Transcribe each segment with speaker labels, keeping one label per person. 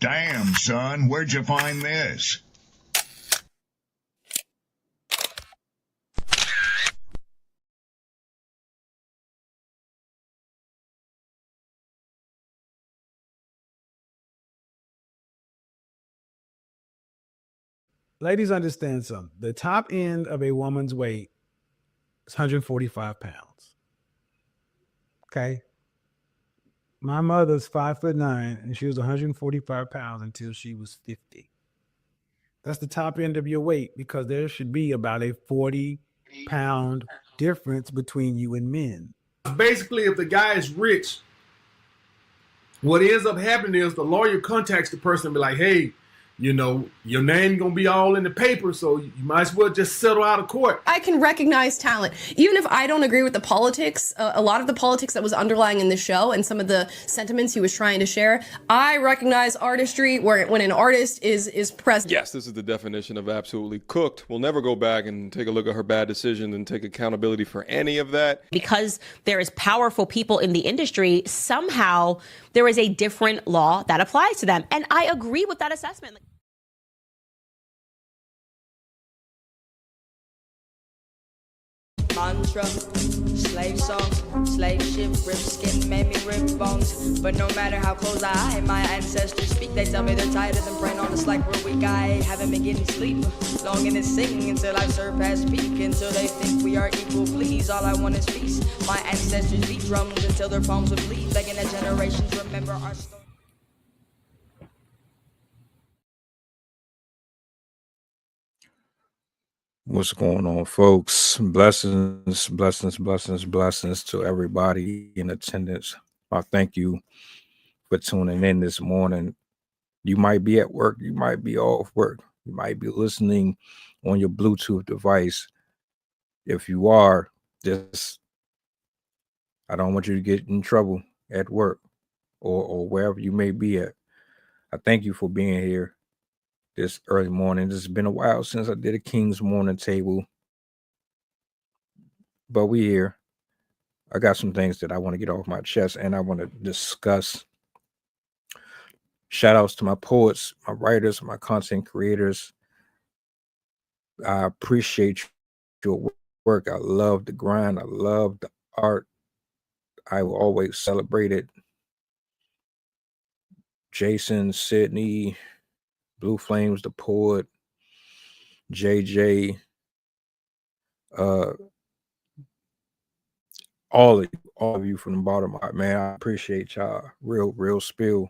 Speaker 1: Damn, son, where'd you find this?
Speaker 2: Ladies, understand something. The top end of a woman's weight is 145 pounds. Okay. My mother's 5'9", and she was 145 pounds until she was 50. That's the top end of your weight, because there should be about a 40-pound difference between you and men.
Speaker 3: Basically, if the guy is rich, what ends up happening is the lawyer contacts the person and be like, hey, you know, your name gonna be all in the paper, so you might as well just settle out of court.
Speaker 4: I can recognize talent. Even if I don't agree with the politics, a lot of the politics that was underlying in the show and some of the sentiments he was trying to share, I recognize artistry when an artist is present.
Speaker 5: Yes, this is the definition of absolutely cooked. We'll never go back and take a look at her bad decision and take accountability for any of that.
Speaker 6: Because there is powerful people in the industry, somehow there is a different law that applies to them. And I agree with that assessment.
Speaker 7: Mantra, slave song, slave ship, rip skin, made me rip bones. But no matter how close I, my ancestors speak, they tell me they're tired of them brain on us like we're weak. I haven't been getting sleep, longing to sing until I've surpassed peak, until they think we are equal. Please, all I want is peace. My ancestors beat drums until their palms would bleed, begging that generations remember our story.
Speaker 8: What's going on, folks? Blessings, blessings, blessings, blessings to everybody in attendance. I thank you for tuning in this morning. You might be at work, you might be off work, you might be listening on your Bluetooth device. If you are, I don't want you to get in trouble at work or wherever you may be at. I thank you for being here this early morning. This has been a while since I did a King's Morning Table, but we here. I got some things that I want to get off my chest and I want to discuss. Shout outs to my poets, my writers, my content creators. I appreciate your work. I love the grind. I love the art. I will always celebrate it. Jason, Sydney, Blue Flames, the poet, JJ, all of you from the bottom of my heart, man. I appreciate y'all. Real spill.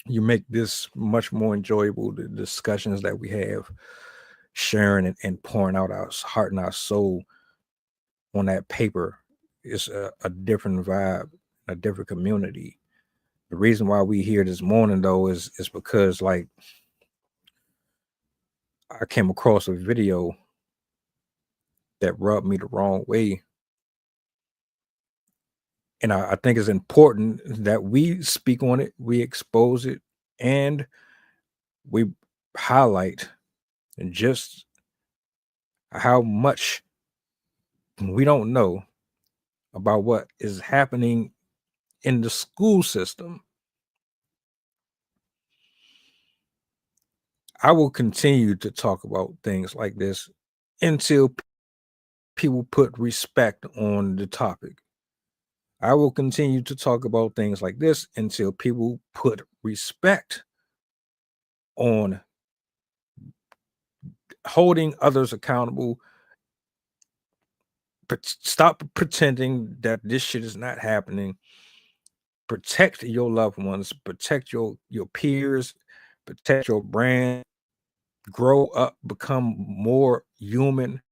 Speaker 8: You make this much more enjoyable, the discussions that we have, sharing and pouring out our heart and our soul on that paper. It's a different vibe, a different community. The reason why we here this morning, though, is because, like, I came across a video that rubbed me the wrong way. And I think it's important that we speak on it, we expose it, and we highlight just how much we don't know about what is happening in the school system. I will continue to talk about things like this until people put respect on the topic. I will continue to talk about things like this until people put respect on holding others accountable. Stop pretending that this shit is not happening. Protect your loved ones, protect your peers, protect your brand. Grow up, become more human,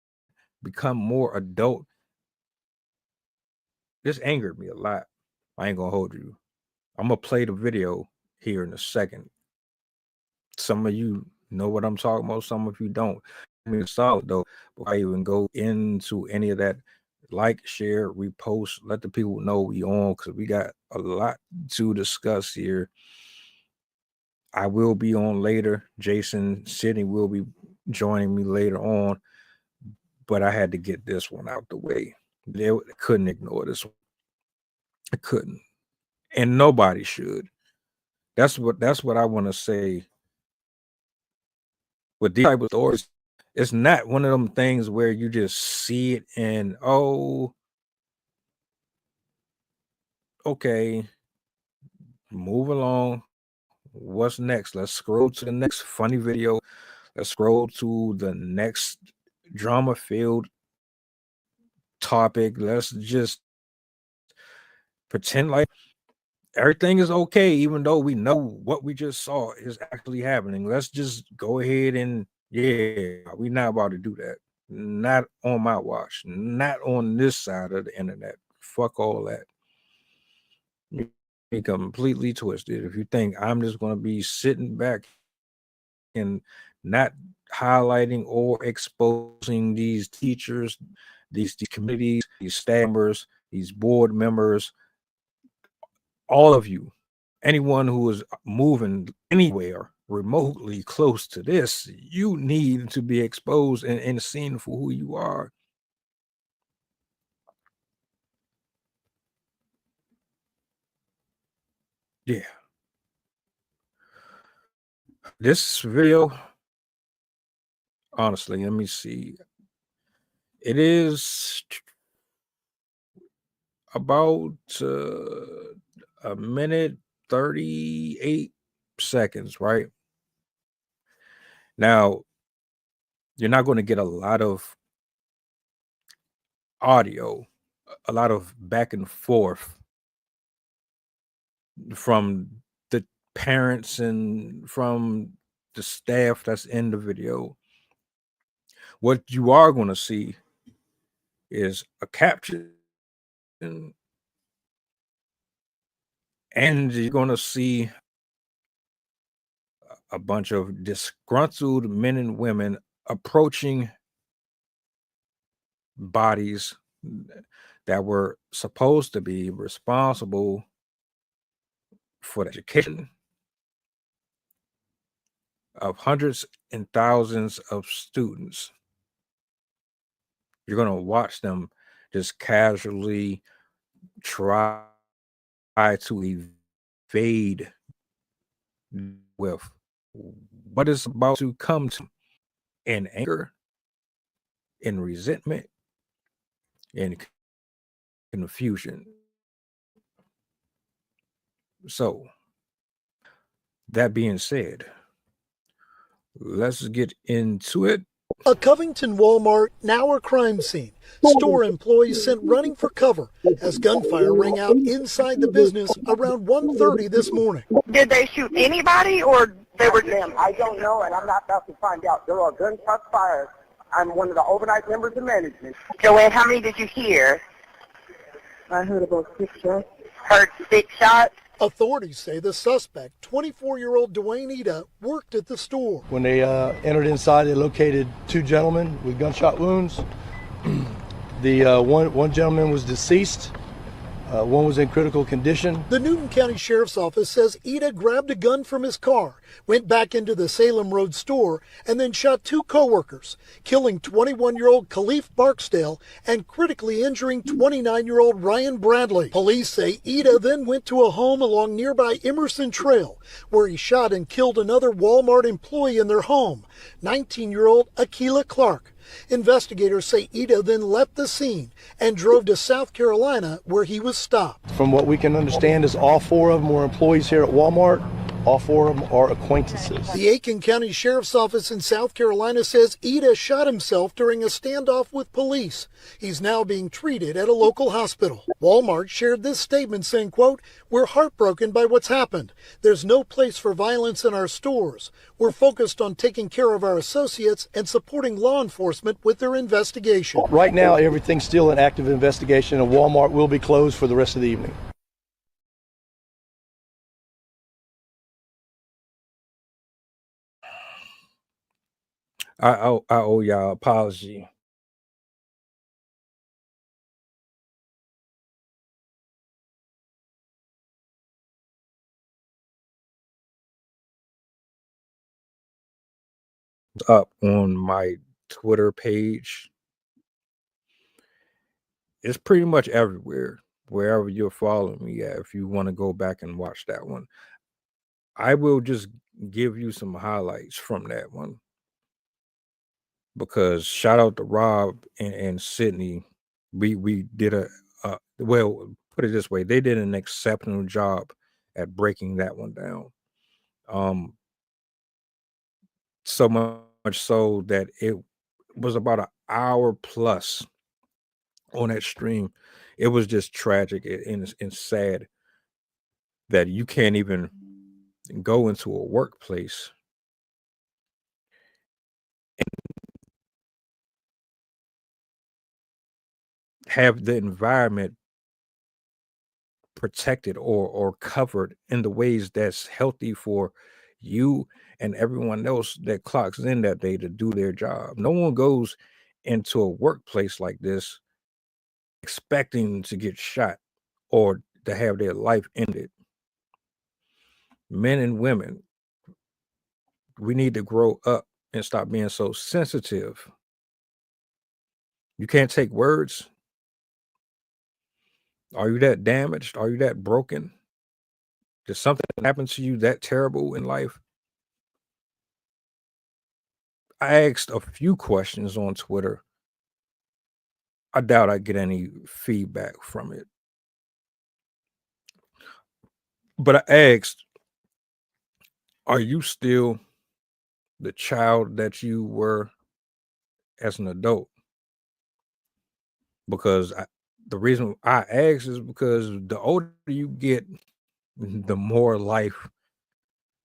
Speaker 8: become more adult. This angered me a lot. I ain't gonna hold you. I'm gonna play the video here in a second. Some of you know what I'm talking about, some of you don't. I mean, solid though. Before I even go into any of that, like, share, repost, let the people know we on, because we got a lot to discuss here. I will be on later. Jason, Sydney will be joining me later on, but I had to get this one out the way. They couldn't ignore this one. I couldn't, and nobody should. That's what I want to say with these type of stories. It's not one of them things where you just see it and, oh, okay, move along. What's next? Let's scroll to the next funny video. Let's scroll to the next drama filled topic. Let's just pretend like everything is okay, even though we know what we just saw is actually happening. Let's just go ahead and, yeah, we're not about to do that. Not on my watch. Not on this side of the internet. Fuck all that. You're completely twisted. If you think I'm just going to be sitting back and not highlighting or exposing these teachers, these committees, these staff members, these board members, all of you, anyone who is moving anywhere remotely close to this, you need to be exposed and seen for who you are. Yeah. This video, honestly, let me see. It is about a minute 38 seconds, right? Now, you're not going to get a lot of audio, a lot of back and forth from the parents and from the staff that's in the video. What you are going to see is a caption, and you're going to see a bunch of disgruntled men and women approaching bodies that were supposed to be responsible for the education of hundreds and thousands of students. You're going to watch them just casually try to evade with what is about to come to in anger, in resentment, in confusion. So, that being said, let's get into it.
Speaker 9: A Covington Walmart, now a crime scene. Store employees sent running for cover as gunfire rang out inside the business around 1:30 this morning.
Speaker 10: Did they shoot anybody, or they were just...
Speaker 11: Ma'am, I don't know, and I'm not about to find out. There are gunshots fired. I'm one of the overnight members of management.
Speaker 10: Joanne, how many did you hear?
Speaker 11: I heard about 6 shots.
Speaker 10: Heard 6 shots?
Speaker 9: Authorities say the suspect, 24-year-old Dwayne Ida, worked at the store.
Speaker 12: When they entered inside, they located 2 gentlemen with gunshot wounds. The one gentleman was deceased. One was in critical condition.
Speaker 9: The Newton County Sheriff's Office says Ida grabbed a gun from his car, went back into the Salem Road store, and then shot 2 co-workers, killing 21-year-old Khalif Barksdale and critically injuring 29-year-old Ryan Bradley. Police say Ida then went to a home along nearby Emerson Trail, where he shot and killed another Walmart employee in their home, 19-year-old Akila Clark. Investigators say Ida then left the scene and drove to South Carolina, where he was stopped.
Speaker 12: From what we can understand is all 4 of them were employees here at Walmart. All 4 of them are acquaintances.
Speaker 9: The Aiken County Sheriff's Office in South Carolina says Ida shot himself during a standoff with police. He's now being treated at a local hospital. Walmart shared this statement saying, quote, "We're heartbroken by what's happened. There's no place for violence in our stores. We're focused on taking care of our associates and supporting law enforcement with their investigation."
Speaker 12: Right now, everything's still an active investigation, and Walmart will be closed for the rest of the evening.
Speaker 8: I owe y'all apology. Up on my Twitter page. It's pretty much everywhere, wherever you're following me at, if you want to go back and watch that one. I will just give you some highlights from that one, because shout out to Rob and Sydney. We did well, put it this way, they did an exceptional job at breaking that one down. So much so that it was about an hour plus on that stream. It was just tragic and sad that you can't even go into a workplace and have the environment protected or covered in the ways that's healthy for you and everyone else that clocks in that day to do their job. No one goes into a workplace like this expecting to get shot or to have their life ended. Men and women, we need to grow up and stop being so sensitive. You can't take words. Are you that damaged? Are you that broken? Did something happen to you that terrible in life? I asked a few questions on Twitter. I doubt I get any feedback from it. But I asked, are you still the child that you were as an adult? Because the reason I asked is because the older you get, the more life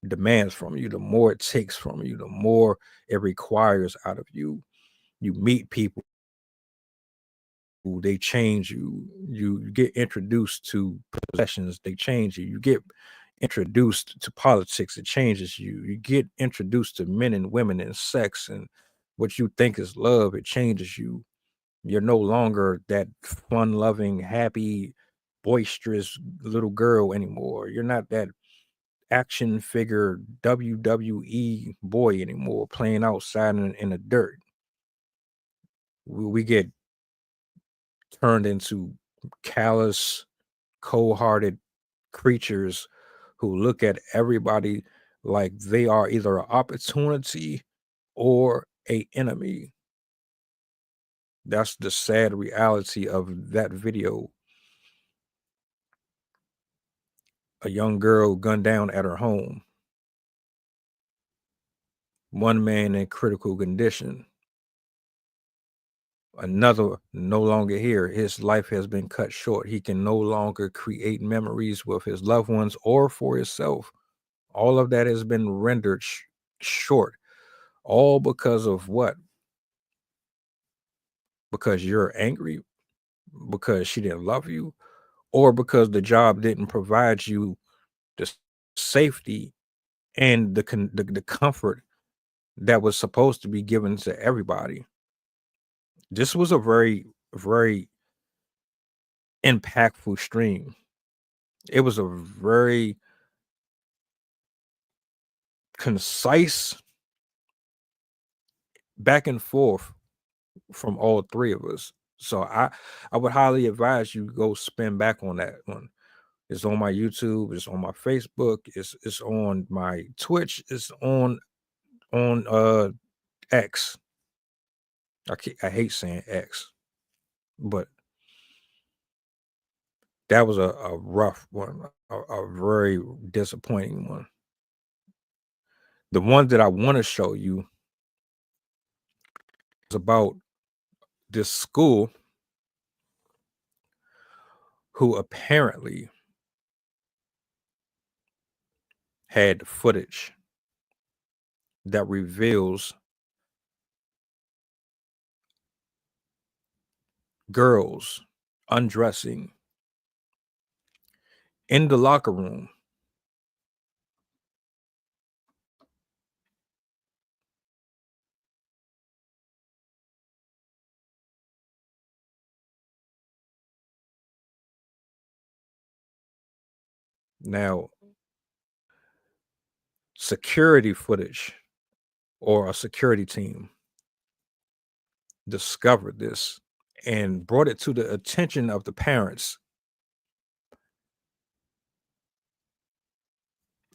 Speaker 8: demands from you, the more it takes from you, the more it requires out of you. You meet people, they change you. You get introduced to possessions, they change you. You get introduced to politics, it changes you. You get introduced to men and women and sex and what you think is love, it changes you. You're no longer that fun-loving, happy, boisterous little girl anymore. You're not that action figure WWE boy anymore playing outside in the dirt. We get turned into callous, cold-hearted creatures who look at everybody like they are either an opportunity or an enemy. That's the sad reality of that video. A young girl gunned down at her home. One man in critical condition. Another no longer here. His life has been cut short. He can no longer create memories with his loved ones or for himself. All of that has been rendered short. All because of what? Because you're angry? Because she didn't love you? Or because the job didn't provide you the safety and the comfort that was supposed to be given to everybody? This was a very, very impactful stream. It was a very concise back and forth from all three of us. So I would highly advise you go spin back on that one. It's on my YouTube, it's on my Facebook, it's on my Twitch, it's on X. I hate saying X, but that was a rough one, a very disappointing one. The one that I want to show you is about this school who apparently had footage that reveals girls undressing in the locker room. Now, security footage or a security team discovered this and brought it to the attention of the parents.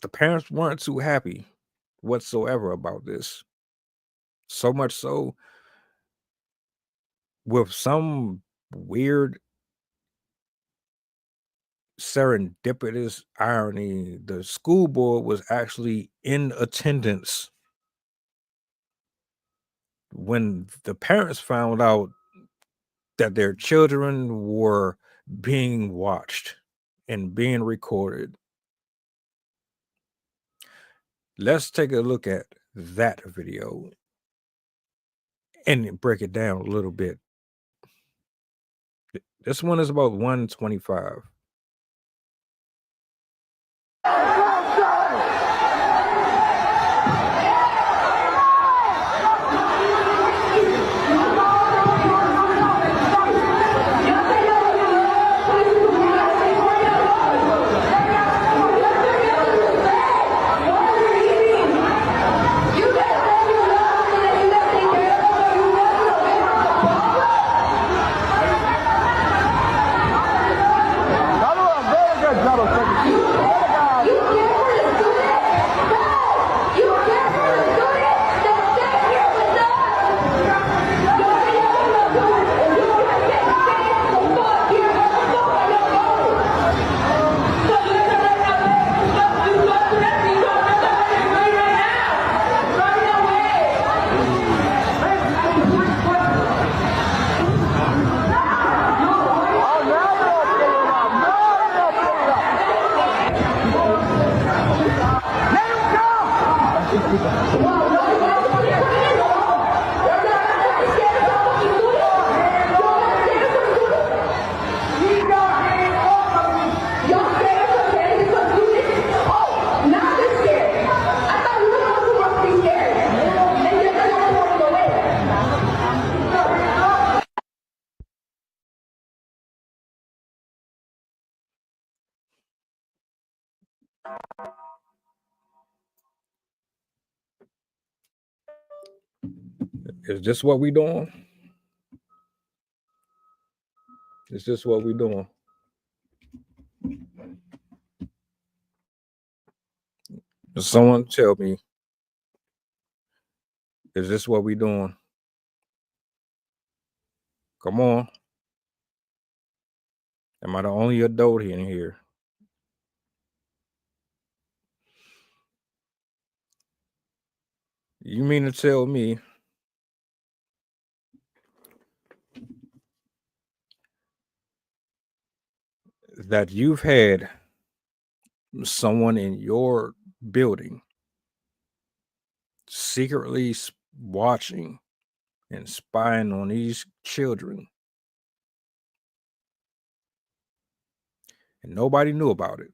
Speaker 8: the parents weren't too happy whatsoever about this. So much so, with some weird serendipitous irony, the school board was actually in attendance when the parents found out that their children were being watched and being recorded. Let's take a look at that video and break it down a little bit. This one is about 125. Is this what we doing? Is this what we doing? Someone tell me, is this what we doing? Come on. Am I the only adult in here? You mean to tell me that you've had someone in your building secretly watching and spying on these children and nobody knew about it?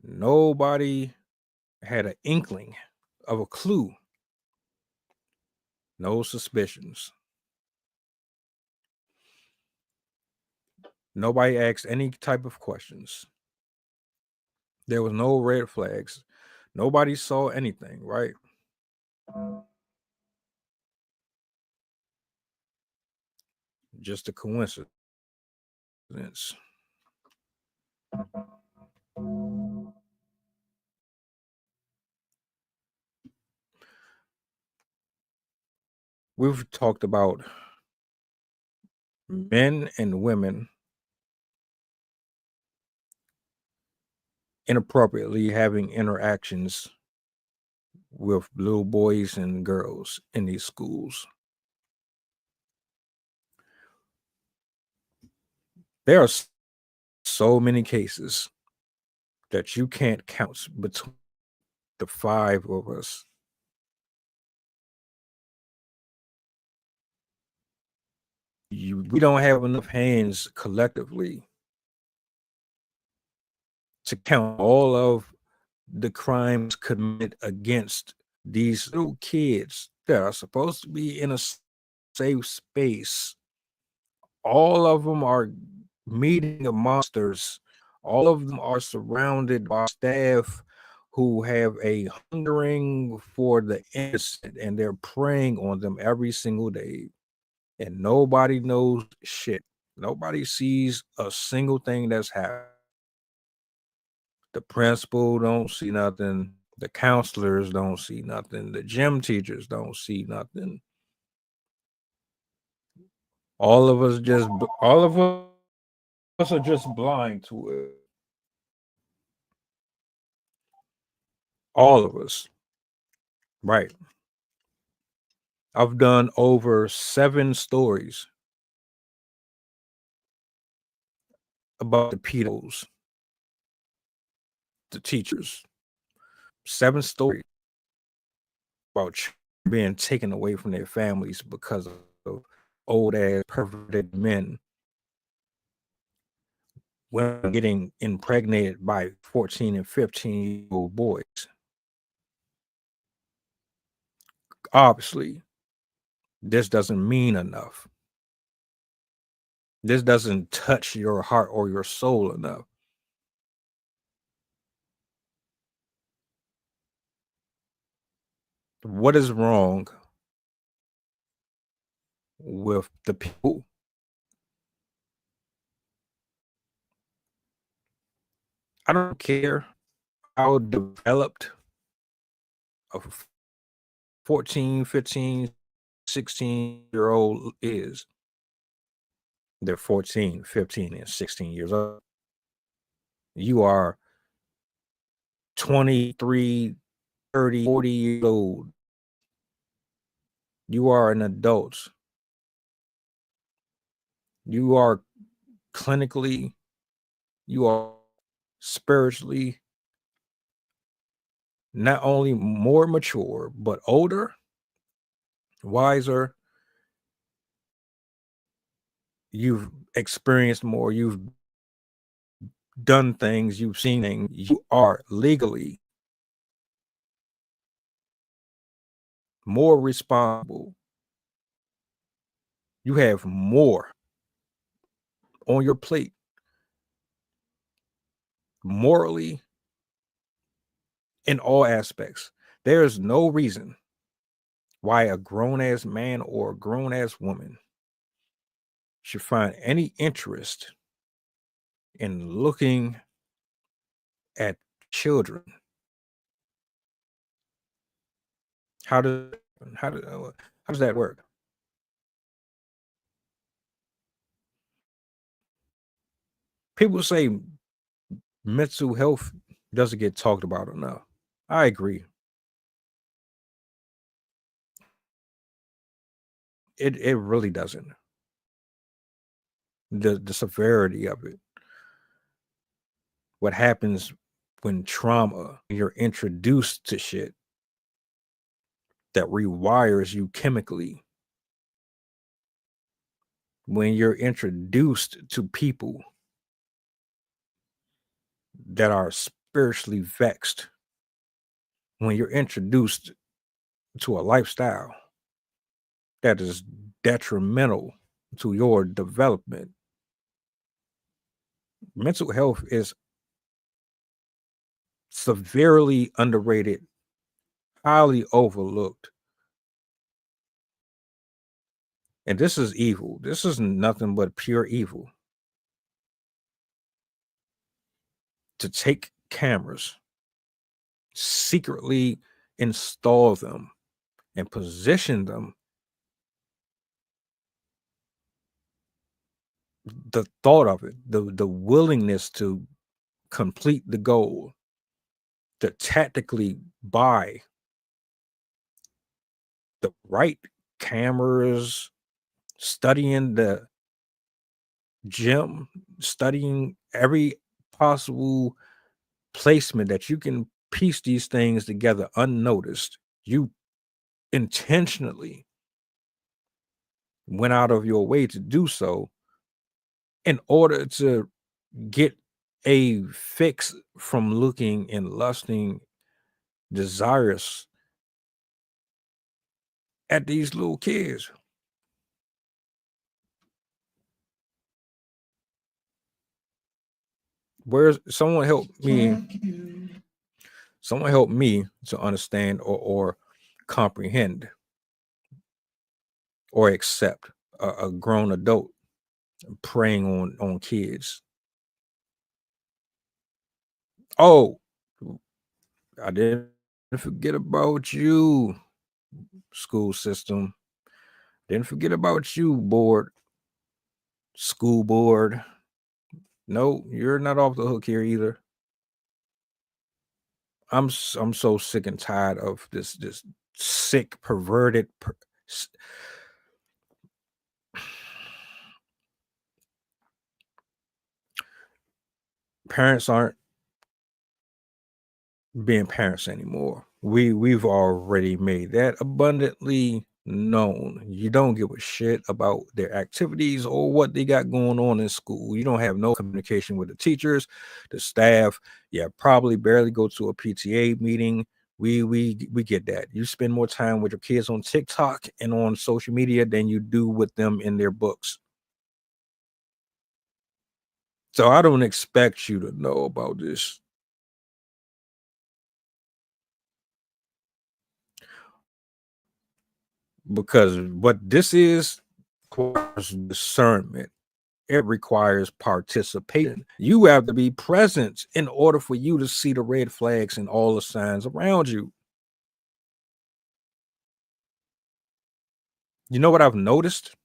Speaker 8: Nobody had an inkling of a clue. No suspicions. Nobody asked any type of questions. There was no red flags. Nobody saw anything, right? Just a coincidence. We've talked about men and women inappropriately having interactions with little boys and girls in these schools. There are so many cases that you can't count between the five of us. We don't have enough hands collectively to count all of the crimes committed against these little kids that are supposed to be in a safe space. All of them are meeting monsters. All of them are surrounded by staff who have a hungering for the innocent, and they're preying on them every single day. And nobody knows shit. Nobody sees a single thing that's happening. The principal don't see nothing. The counselors don't see nothing. The gym teachers don't see nothing. All of us are just blind to it. All of us. Right. I've done over 7 stories about the pedos, the teachers. 7 stories about being taken away from their families because of old ass perverted men. Women getting impregnated by 14 and 15-year-old boys. Obviously, this doesn't mean enough. This doesn't touch your heart or your soul enough. What is wrong with the people? I don't care how developed a 14, 15, 16-year-old is. They're 14, 15, and 16 years old. You are 23, 30, 40 years old. You are an adult. You are clinically, you are spiritually not only more mature, but older, wiser. You've experienced more. You've done things. You've seen things. You are legally more responsible. You have more on your plate morally in all aspects. There is no reason why a grown-ass man or a grown-ass woman should find any interest in looking at children. How does that work? People say mental health doesn't get talked about enough. I agree. It really doesn't. The severity of it. What happens when trauma, you're introduced to shit that rewires you chemically. When you're introduced to people that are spiritually vexed, when you're introduced to a lifestyle that is detrimental to your development, mental health is severely underrated, highly overlooked. And this is evil. This is nothing but pure evil. To take cameras, secretly install them, and position them. The thought of it, the willingness to complete the goal, to tactically buy the right cameras, studying the gym, studying every possible placement that you can piece these things together unnoticed. You intentionally went out of your way to do so in order to get a fix from looking and lusting, desirous at these little kids. Where's someone help me? Someone help me to understand or comprehend or accept a grown adult preying on kids. Oh, I didn't forget about you, school system. Didn't forget about you, school board. No, you're not off the hook here either. I'm so sick and tired of this sick, perverted. Parents aren't being parents anymore. We've already made that abundantly known. You don't give a shit about their activities or what they got going on in school. You don't have no communication with the teachers, the staff. Yeah, probably barely go to a PTA meeting. We get that. You spend more time with your kids on TikTok and on social media than you do with them in their books. So I don't expect you to know about this. Because what this is requires discernment. It requires participation. You have to be present in order for you to see the red flags and all the signs around you. You know what I've noticed?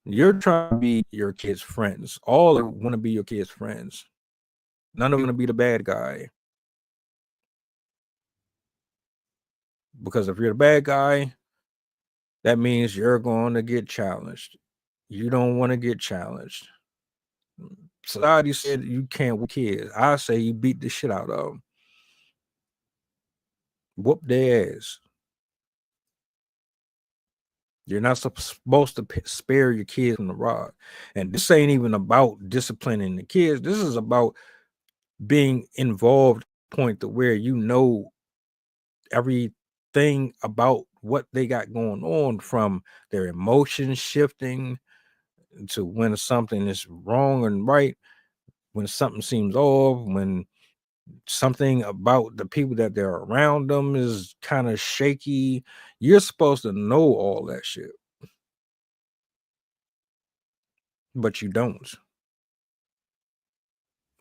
Speaker 8: You're trying to be your kids' friends. All want to be your kids' friends. None of them want to be the bad guy. Because if you're the bad guy, that means you're going to get challenged. You don't want to get challenged. Society said you can't with kids. I say you beat the shit out of them. Whoop their ass. You're not supposed to spare your kids from the rod. And this ain't even about disciplining the kids. This is about being involved, point to where you know everything about what they got going on, from their emotions shifting to when something is wrong and right, when something seems off, when something about the people that they're around them is kind of shaky. You're supposed to know all that shit, but you don't.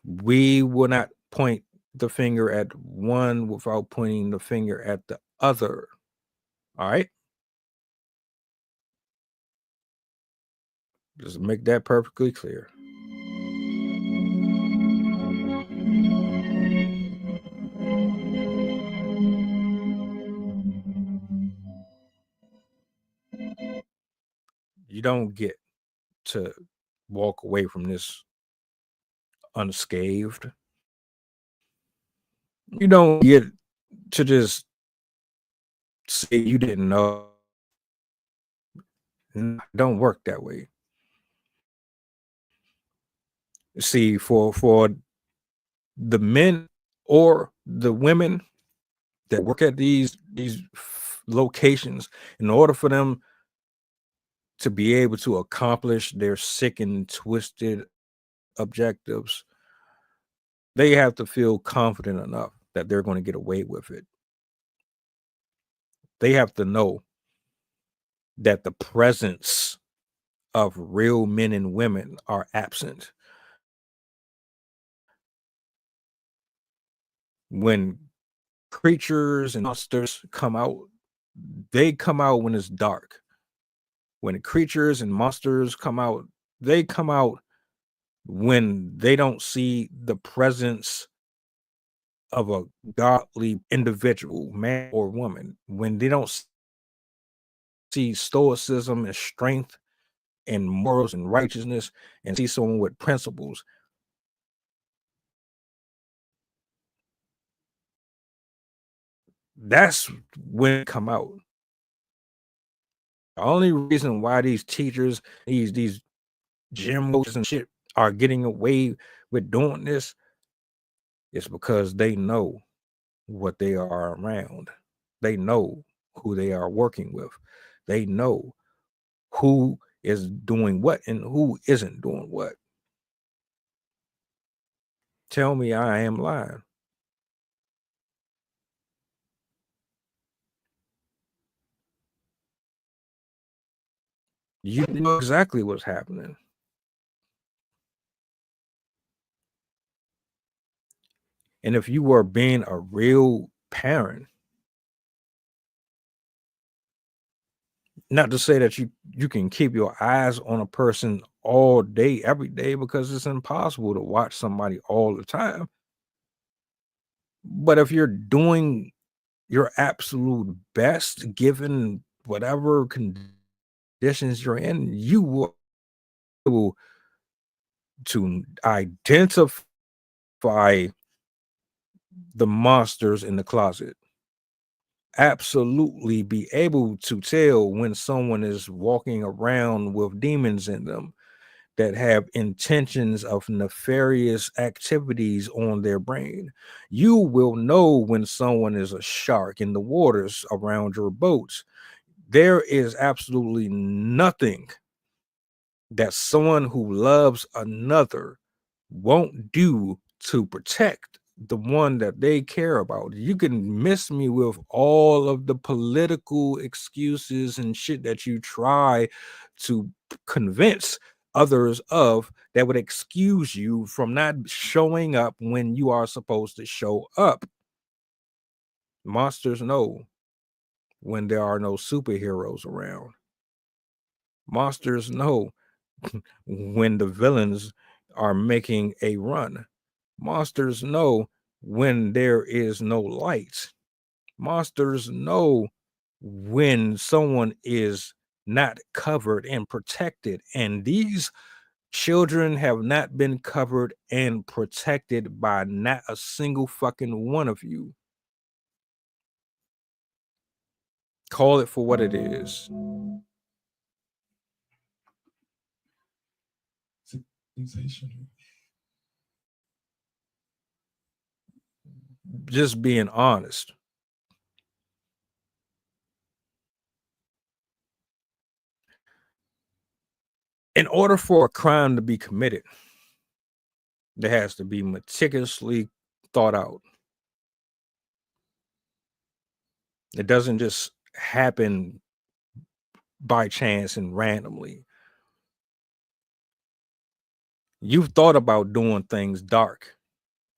Speaker 8: We will not point the finger at one without pointing the finger at the other. All right? Just make that perfectly clear. You don't get to walk away from this unscathed. You don't get to just say you didn't know. Don't work that way. See, for the men or the women that work at these locations, in order for them to be able to accomplish their sick and twisted objectives, they have to feel confident enough that they're going to get away with it. They have to know that the presence of real men and women are absent. When creatures and monsters come out, they come out when it's dark. When creatures and monsters come out, they come out when they don't see the presence of a godly individual, man or woman, when they don't see stoicism and strength and morals and righteousness, and see someone with principles. That's when it come out. The only reason why these teachers, these gym coaches and shit are getting away with doing this is because they know what they are around. They know who they are working with. They know who is doing what and who isn't doing what. Tell me I am lying. You know exactly what's happening. And if you were being a real parent, not to say that you can keep your eyes on a person all day, every day, because it's impossible to watch somebody all the time. But if you're doing your absolute best, given whatever conditions you're in, you will be able to identify the monsters in the closet. Absolutely be able to tell when someone is walking around with demons in them that have intentions of nefarious activities on their brain. You will know when someone is a shark in the waters around your boats. There is absolutely nothing that someone who loves another won't do to protect the one that they care about. You can miss me with all of the political excuses and shit that you try to convince others of that would excuse you from not showing up when you are supposed to show up. Monsters know when there are no superheroes around. Monsters know when the villains are making a run. Monsters know when there is no light. Monsters know when someone is not covered and protected. And these children have not been covered and protected by not a single fucking one of you. Call it for what it is. Just being honest. In order for a crime to be committed, there has to be meticulously thought out. It doesn't just happen by chance and randomly. You've thought about doing things dark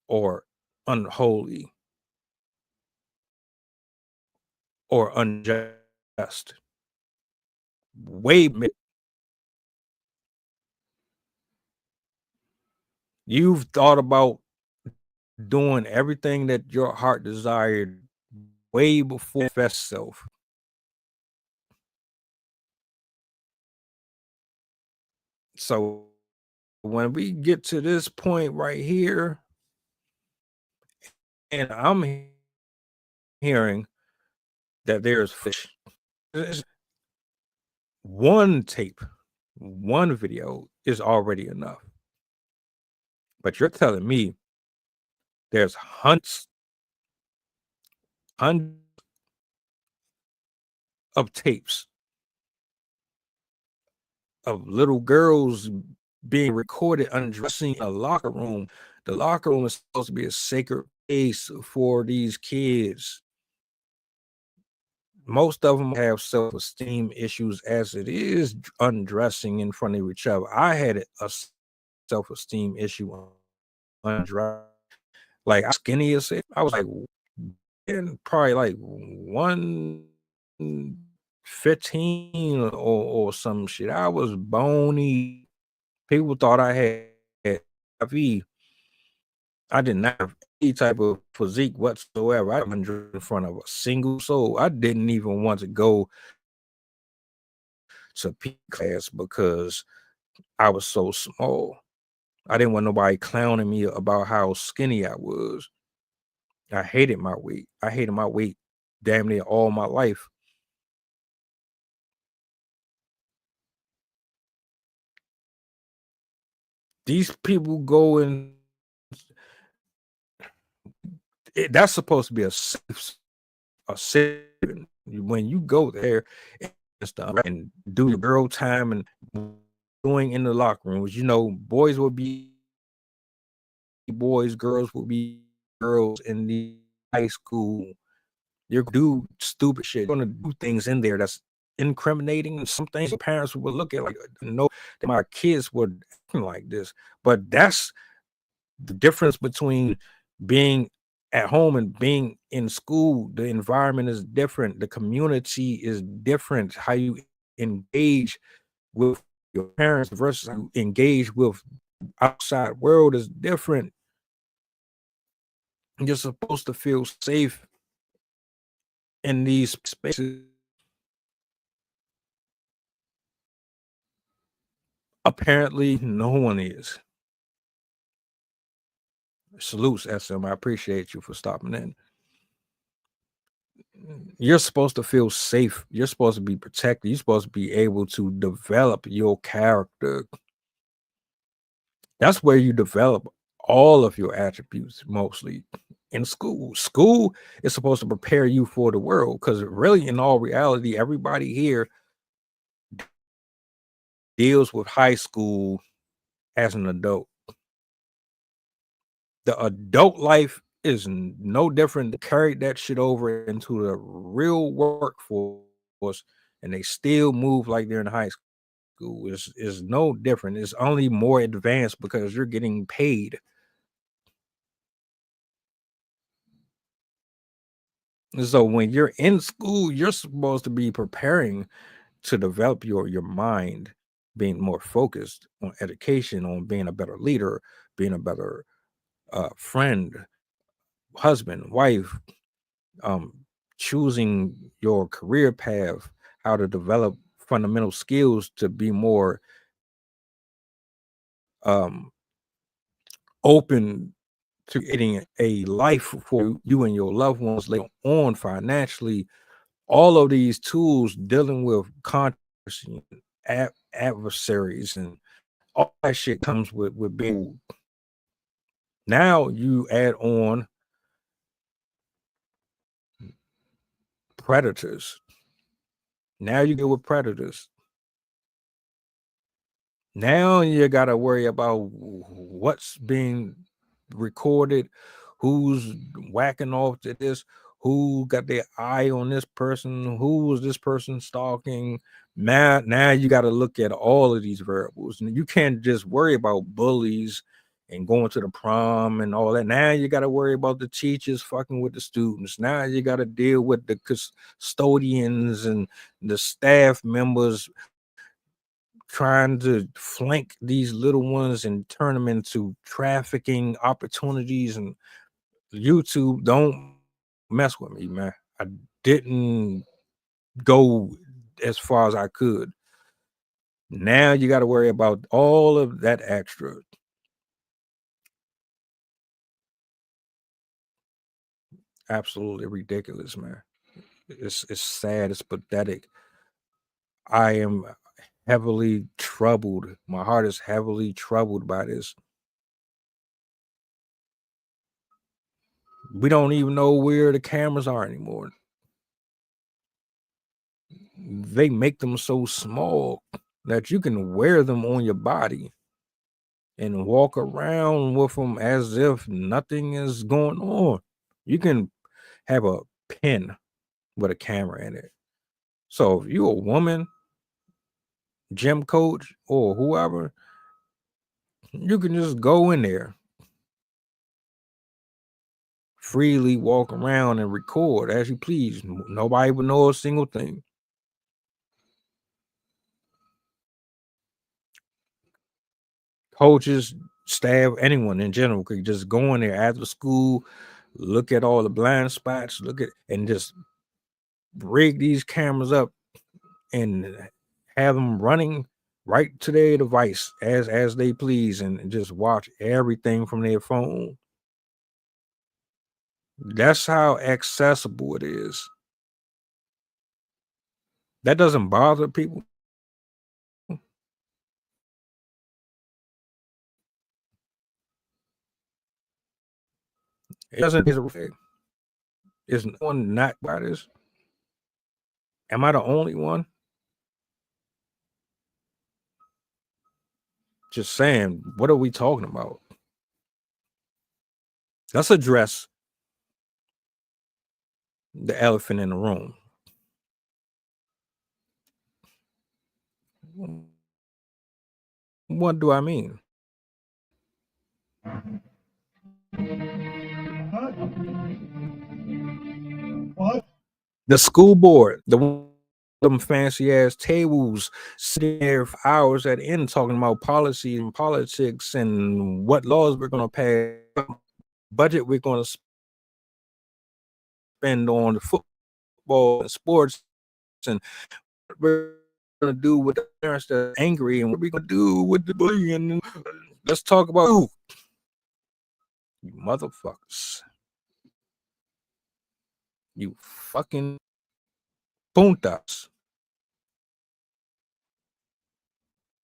Speaker 8: or unholy or unjust. You've thought about doing everything that your heart desired way before manifest self. So when we get to this point right here, and I'm hearing that there's fish. One tape, one video is already enough. But you're telling me there's hundreds of tapes of little girls being recorded undressing in a locker room. The locker room is supposed to be a sacred place for these kids. Most of them have self-esteem issues as it is undressing in front of each other. I had a self-esteem issue undressing. Like, I skinny as it. I was like, probably like 115 or some shit. I was bony. People thought I had HIV. I did not have any type of physique whatsoever. I wasn't in front of a single soul. I didn't even want to go to P class because I was so small. I didn't want nobody clowning me about how skinny I was. I hated my weight. I hated my weight damn near all my life. These people go in. That's supposed to be a safe when you go there and stuff and do your girl time and doing in the locker rooms. You know, boys will be boys, girls will be girls in the high school. You're gonna do stupid shit. You're gonna do things in there that's incriminating, and some things parents would look at like, no, that my kids were acting like this. But that's the difference between being at home and being in school. The environment is different. The community is different. How you engage with your parents versus how you engage with outside world is different. You're supposed to feel safe in these spaces. Apparently, no one is. Salutes, SM. I appreciate you for stopping in. You're supposed to feel safe. You're supposed to be protected. You're supposed to be able to develop your character. That's where you develop all of your attributes, mostly in school. School is supposed to prepare you for the world, because really, in all reality, everybody here deals with high school as an adult. The adult life is no different. To carry that shit over into the real workforce, and they still move like they're in high school. Is no different. It's only more advanced because you're getting paid. And so when you're in school, you're supposed to be preparing to develop your mind, being more focused on education, on being a better leader, being a better friend, husband, wife, choosing your career path, how to develop fundamental skills to be more open to getting a life for you and your loved ones later on financially. All of these tools dealing with controversy, adversaries, and all that shit comes with being. Now you add on predators. Now you deal with predators. Now you got to worry about what's being recorded, who's whacking off to this, who got their eye on this person, who was this person stalking. Now you got to look at all of these variables, and you can't just worry about bullies and going to the prom and all that. Now you got to worry about the teachers fucking with the students. Now you got to deal with the custodians and the staff members trying to flank these little ones and turn them into trafficking opportunities. And YouTube, don't mess with me, man. I didn't go as far as I could. Now you got to worry about all of that extra. Absolutely ridiculous, man. It's sad. It's pathetic. I am heavily troubled. My heart is heavily troubled by this. We don't even know where the cameras are anymore. They make them so small that you can wear them on your body and walk around with them as if nothing is going on. You can have a pen with a camera in it. So if you're a woman, gym coach, or whoever, you can just go in there, freely walk around and record as you please. Nobody would know a single thing. Coaches, staff, anyone in general could just go in there after school, look at all the blind spots, and just rig these cameras up and have them running right to their device as they please, and just watch everything from their phone. That's how accessible it is. That doesn't bother people. It doesn't. Is no one not by this? Am I the only one? Just saying, what are we talking about? Let's address the elephant in the room. What do I mean?
Speaker 9: What?
Speaker 8: The school board, them fancy ass tables sitting there for hours at the end talking about policy and politics and what laws we're going to pass, budget we're going to spend on the football and sports, and what we're going to do with the parents that are angry, and what we're going to do with the bullying. Let's talk about you motherfuckers. You fucking puntas.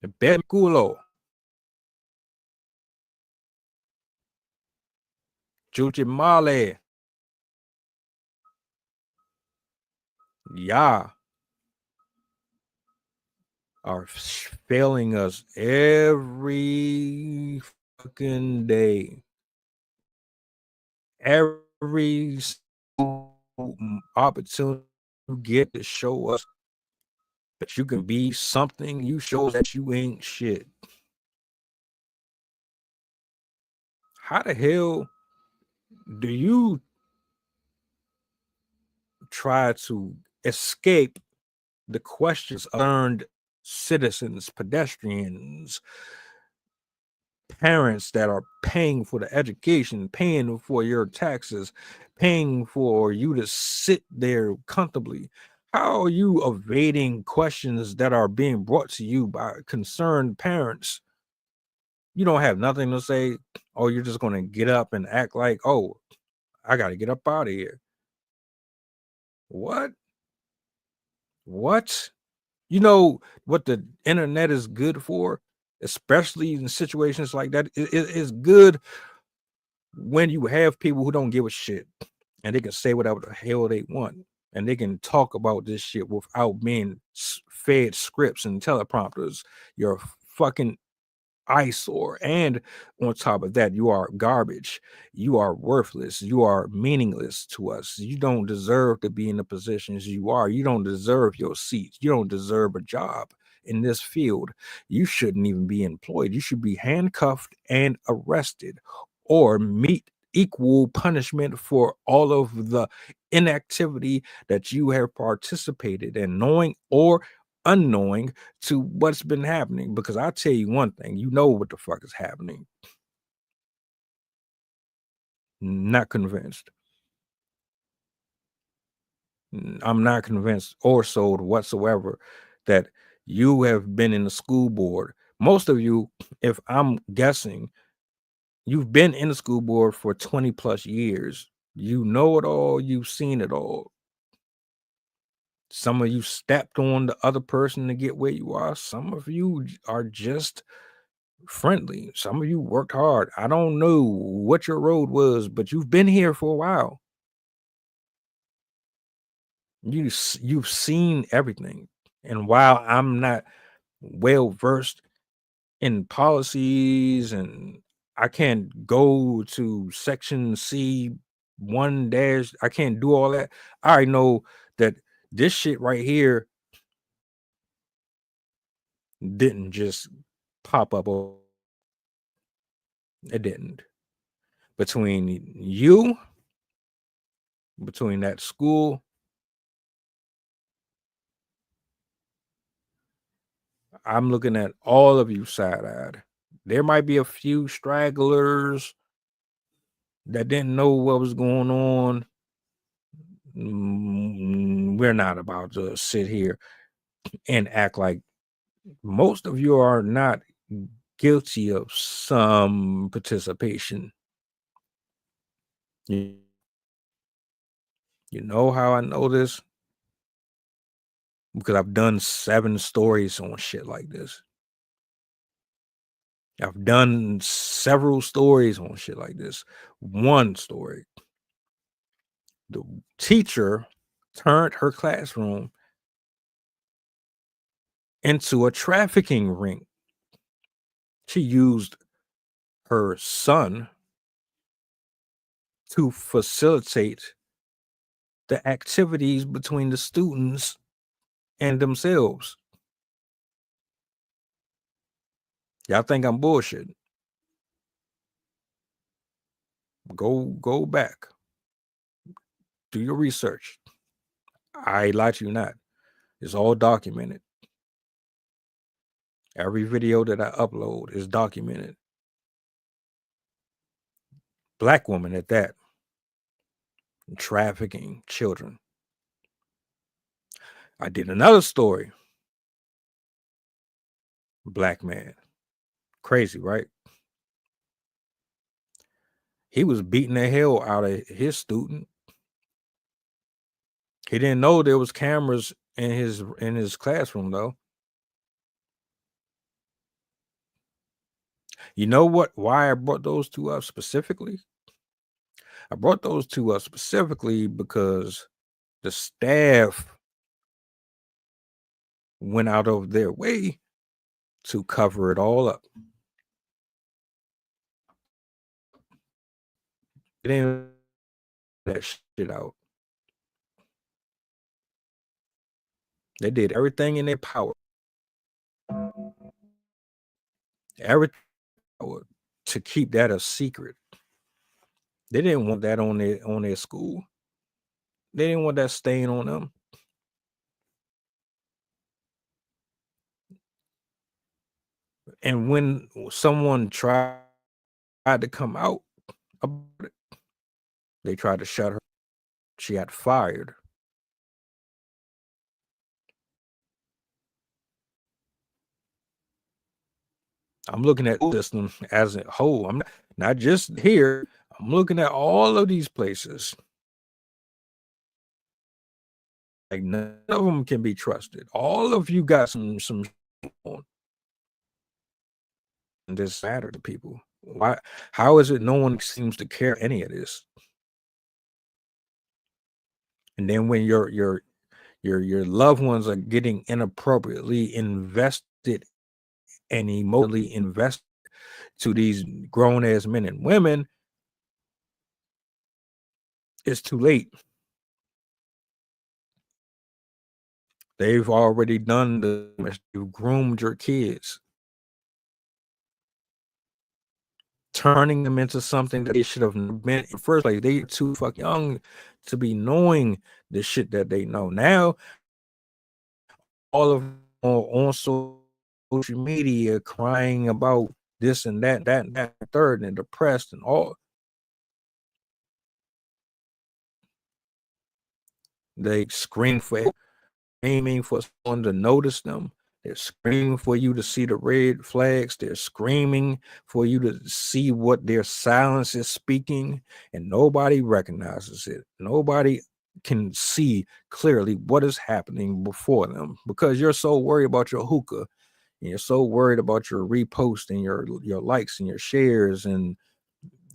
Speaker 8: The bad culo. Chuchimale. Yeah. Are failing us every fucking day. Every opportunity you get to show us that you can be something, you show us that you ain't shit. How the hell do you try to escape the questions of earned citizens, pedestrians, parents that are paying for the education, paying for your taxes, paying for you to sit there comfortably? How are you evading questions that are being brought to you by concerned parents? You don't have nothing to say, or you're just going to get up and act like, oh, I got to get up out of here. What? You know what the internet is good for, especially in situations like that? It's good when you have people who don't give a shit and they can say whatever the hell they want, and they can talk about this shit without being fed scripts and teleprompters. You're a fucking eyesore, and on top of that, you are garbage. You are worthless. You are meaningless to us. You don't deserve to be in the positions you are. You don't deserve your seat. You don't deserve a job in this field. You shouldn't even be employed. You should be handcuffed and arrested, or meet equal punishment for all of the inactivity that you have participated in, knowing or unknowing to what's been happening. Because I'll tell you one thing, you know what the fuck is happening. Not convinced. I'm not convinced or sold whatsoever that you have been in the school board. Most of you, if I'm guessing, you've been in the school board for 20 plus years. You know it all. You've seen it all. Some of you stepped on the other person to get where you are. Some of you are just friendly. Some of you worked hard. I don't know what your road was, but you've been here for a while. You've seen everything. And while I'm not well versed in policies, and I can't go to section C 1 dash, I can't do all that. I already know that this shit right here didn't just pop up. It didn't. Between you, between that school, I'm looking at all of you side-eyed. There might be a few stragglers that didn't know what was going on. We're not about to sit here and act like most of you are not guilty of some participation. You know how I know this? Because I've done 7 stories on shit like this. I've done several stories on shit like this. One story, the teacher turned her classroom into a trafficking ring. She used her son to facilitate the activities between the students and themselves. Y'all think I'm bullshitting? Go back. Do your research. I lie to you not. It's all documented. Every video that I upload is documented. Black woman at that. Trafficking children. I did another story. Black man. Crazy, right? He was beating the hell out of his student. He didn't know there was cameras in his classroom, though. You know what? Why I brought those two up specifically? I brought those two up specifically because the staff went out of their way to cover it all up. They didn't that shit out. They did everything in their power. Everything to keep that a secret. They didn't want that on their school. They didn't want that stain on them. And when someone tried to come out about it, they tried to shut her. She got fired. I'm looking at the system as a whole. I'm not just here. I'm looking at all of these places. Like none of them can be trusted. All of you got some on. And this matter to people. Why? How is it no one seems to care any of this? And then when your loved ones are getting inappropriately invested and emotionally invested to these grown-ass men and women, it's too late. They've already done you've groomed your kids, turning them into something that they should have been in the first place. They're too fucking young to be knowing the shit that they know. Now, all of them on social media crying about this and that, and third, and depressed and all. They scream for aiming for someone to notice them. They're screaming for you to see the red flags. They're screaming for you to see what their silence is speaking, and nobody recognizes it. Nobody can see clearly what is happening before them because you're so worried about your hookah, and you're so worried about your repost and your likes and your shares, and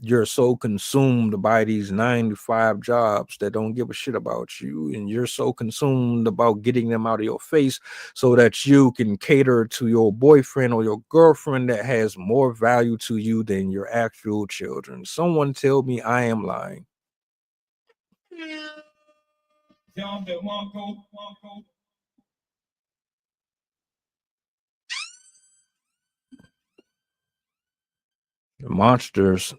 Speaker 8: you're so consumed by these 9-to-5 jobs that don't give a shit about you, and you're so consumed about getting them out of your face so that you can cater to your boyfriend or your girlfriend that has more value to you than your actual children. Someone tell me I am lying. The monsters,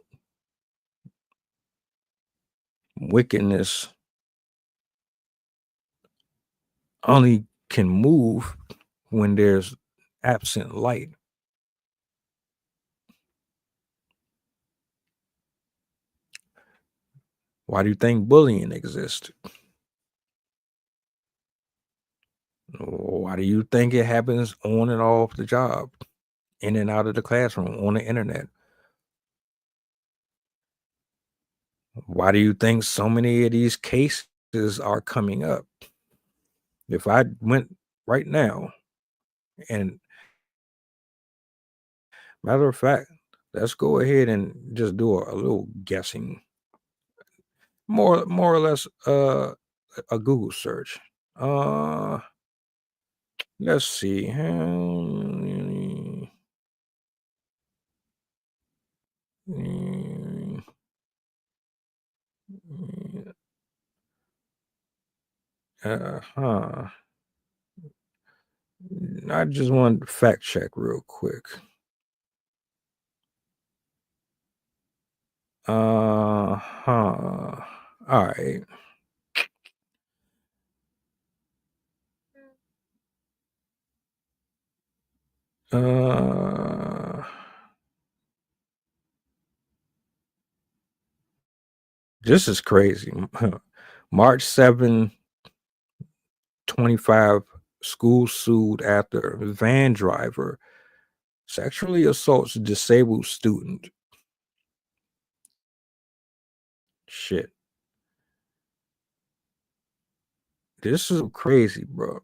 Speaker 8: wickedness only can move when there's absent light. Why do you think bullying exists? Why do you think it happens on and off the job, in and out of the classroom, on the internet? Why do you think so many of these cases are coming up? If I went right now, and matter of fact, let's go ahead and just do a little guessing, more or less a Google search. Let's see. I just want to fact check real quick. All right. This is crazy. March 7, 25, school sued after van driver sexually assaults disabled student. Shit. This is crazy, bro.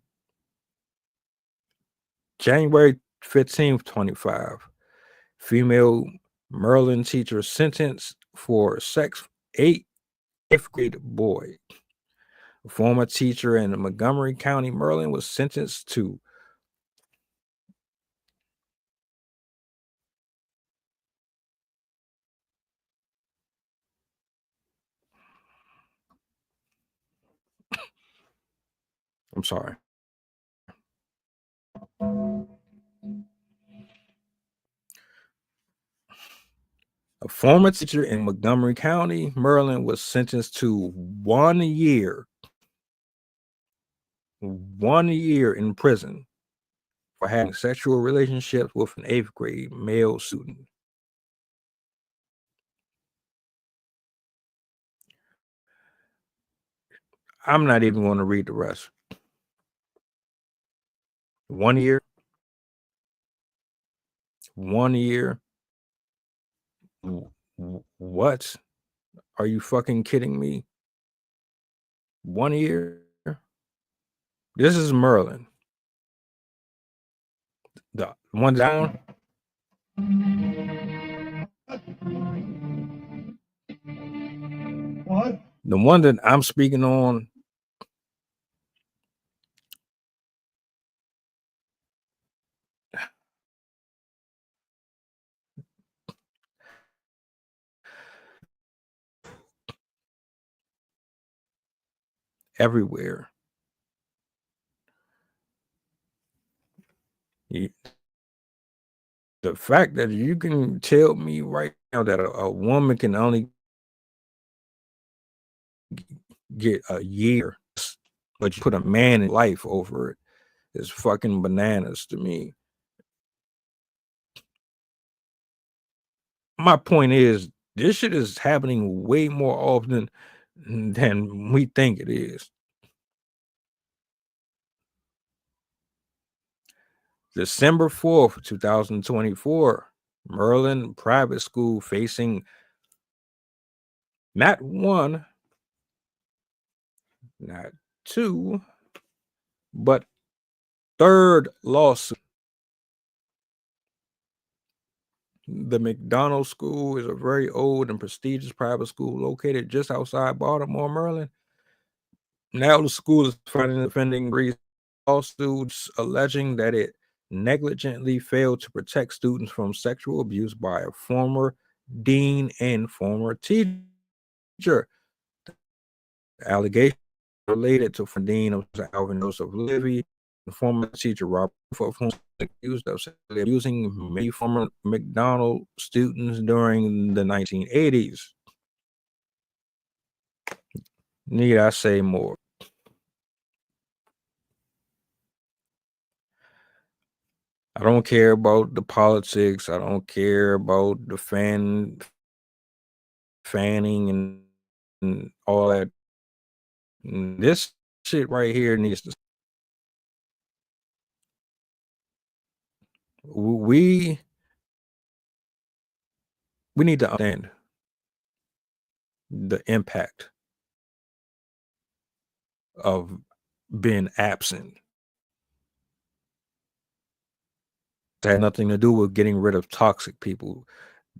Speaker 8: January 15th, 25. Female Merlin teacher sentenced for sex 8th grade boy. A former teacher in Montgomery County, Maryland, was sentenced to I'm sorry. A former teacher in Montgomery County, Maryland, was sentenced to 1 year in prison for having sexual relationships with an 8th grade male student. I'm not even going to read the rest. 1 year. 1 year. What? Are you fucking kidding me? 1 year? This is Merlin. The one down. What? The one that I'm speaking on. Everywhere. The fact that you can tell me right now that a woman can only get a year, but you put a man in life over it is fucking bananas to me. My point is, this shit is happening way more often than we think it is. December 4th, 2024, Merlin private school facing not one, not two, but third lawsuit. The McDonald School is a very old and prestigious private school located just outside Baltimore, Maryland. Now the school is defending lawsuits alleging that it negligently failed to protect students from sexual abuse by a former dean and former teacher. The allegation related to dean of Alvin Joseph Livy, the former teacher Robert, of whom accused of abusing many former McDonald students during the 1980s. Need I say more? I don't care about the politics. I don't care about the fanning and all that. This shit right here needs to. We need to understand the impact of being absent. It had nothing to do with getting rid of toxic people.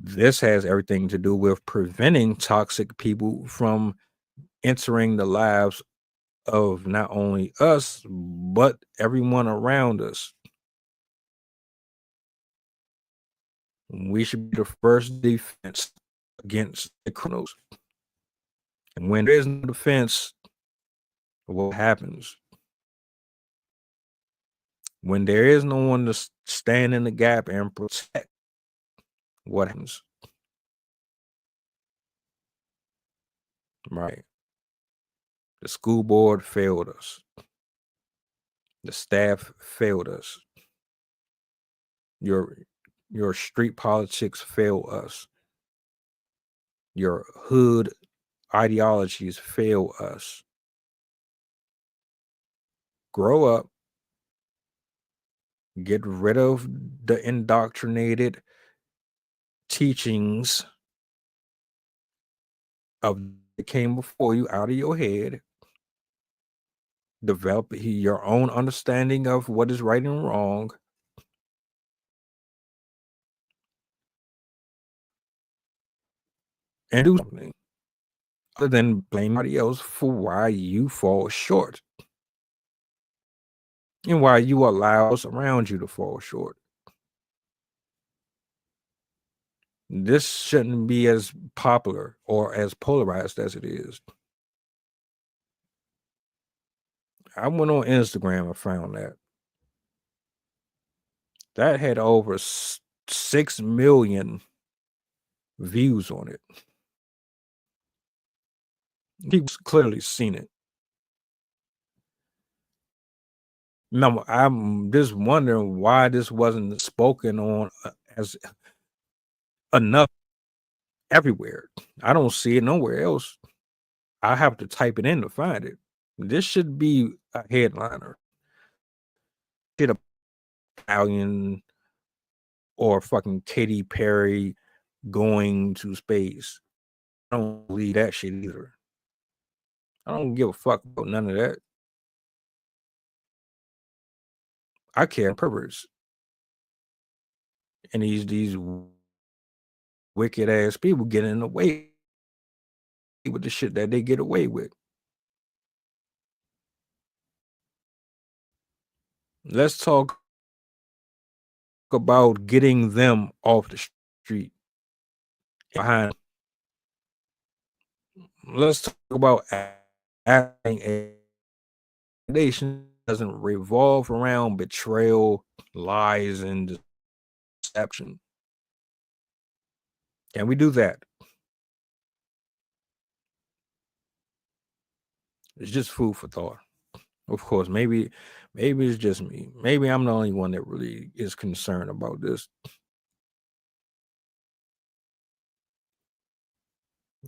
Speaker 8: This has everything to do with preventing toxic people from entering the lives of not only us, but everyone around us. We should be the first defense against the criminals. And when there is no defense, what happens? When there is no one to stand in the gap and protect, what happens? Right. The school board failed us. The staff failed us. Your street politics fail us. Your hood ideologies fail us. Grow up. Get rid of the indoctrinated teachings of that came before you out of your head. Develop your own understanding of what is right and wrong. And do something other than blame somebody else for why you fall short and why you allow us around you to fall short. This shouldn't be as popular or as polarized as it is. I went on Instagram and found that had over 6 million views on it. People's clearly seen it. Now, I'm just wondering why this wasn't spoken on as enough everywhere. I don't see it nowhere else. I have to type it in to find it. This should be a headliner. Shit, a Italian or fucking Katy Perry going to space. I don't believe that shit either. I don't give a fuck about none of that. I care perverts and these wicked ass people getting away with the shit that they get away with. Let's talk about getting them off the street. Behind. Let's talk about acting a nation doesn't revolve around betrayal, lies, and deception. Can we do that? It's just food for thought. Of course, maybe it's just me. Maybe I'm the only one that really is concerned about this.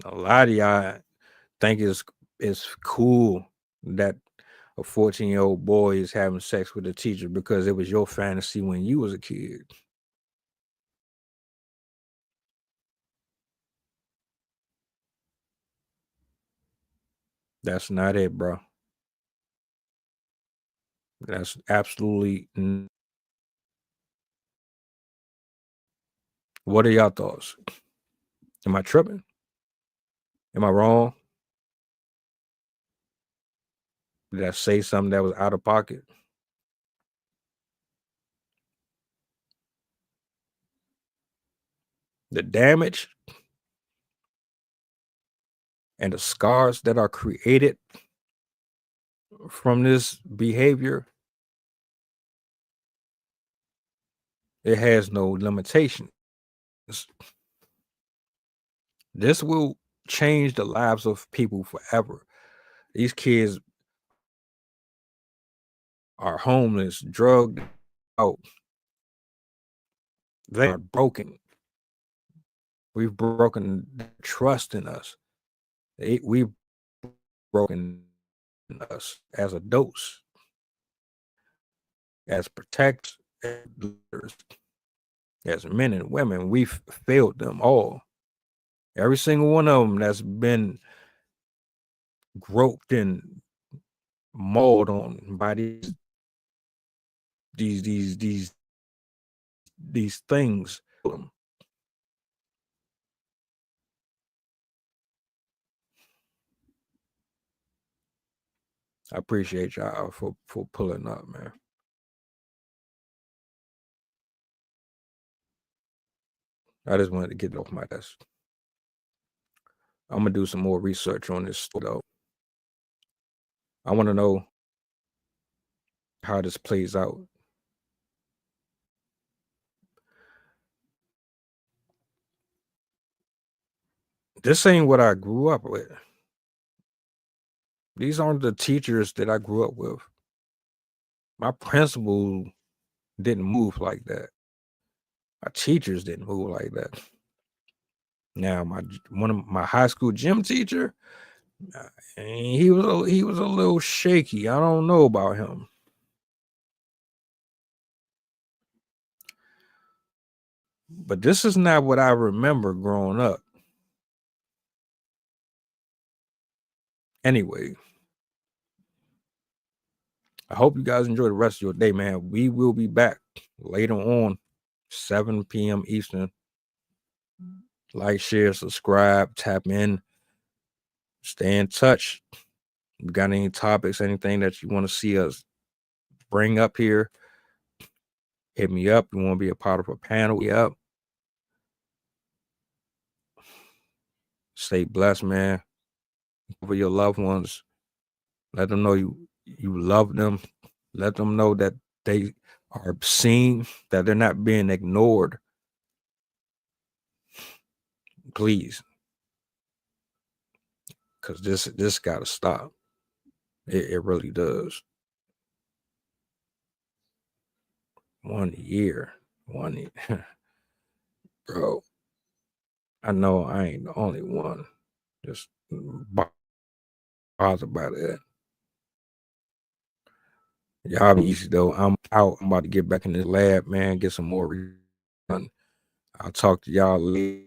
Speaker 8: A lot of y'all think it's cool that a 14-year-old boy is having sex with a teacher because it was your fantasy when you was a kid. That's not it, bro. That's absolutely. What are y'all thoughts? Am I tripping? Am I wrong? Did I say something that was out of pocket? The damage and the scars that are created from this behavior, it has no limitations. This will change the lives of people forever. These kids are homeless, drugged out. They are broken. We've broken trust in us. We've broken us as adults, as protectors, as men and women. We've failed them all. Every single one of them that's been groped and mauled on by these things. I appreciate y'all for pulling up, man. I just wanted to get it off my desk. I'm gonna do some more research on this though. I want to know how this plays out. This ain't what I grew up with. These aren't the teachers that I grew up with. My principal didn't move like that. My teachers didn't move like that. Now, one of my high school gym teacher, he was a little shaky. I don't know about him. But this is not what I remember growing up. Anyway, I hope you guys enjoy the rest of your day, man. We will be back later on, 7 p.m. Eastern. Like, share, subscribe, tap in, stay in touch. If you got any topics, anything that you want to see us bring up here, hit me up. You want to be a part of a panel? Yep. Stay blessed, man. For your loved ones, let them know you love them. Let them know that they are seen, that they're not being ignored. Please, because this got to stop. It really does. 1 year, bro. I know I ain't the only one just bothered by that. Y'all be easy though. I'm out. I'm about to get back in the lab, man. Get some more run. I'll talk to y'all later.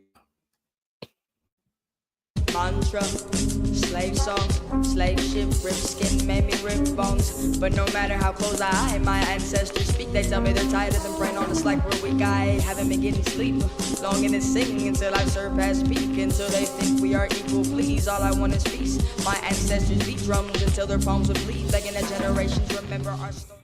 Speaker 7: Mantra, slave song, slave ship, rip skin, made me rip bones. But no matter how close I hide, my ancestors speak. They tell me they're tired of them brain on us like we're weak. I haven't been getting sleep, longing to sing until I've surpassed peak. Until they think we are equal, please. All I want is peace. My ancestors beat drums until their palms would bleed, begging that generations remember our story.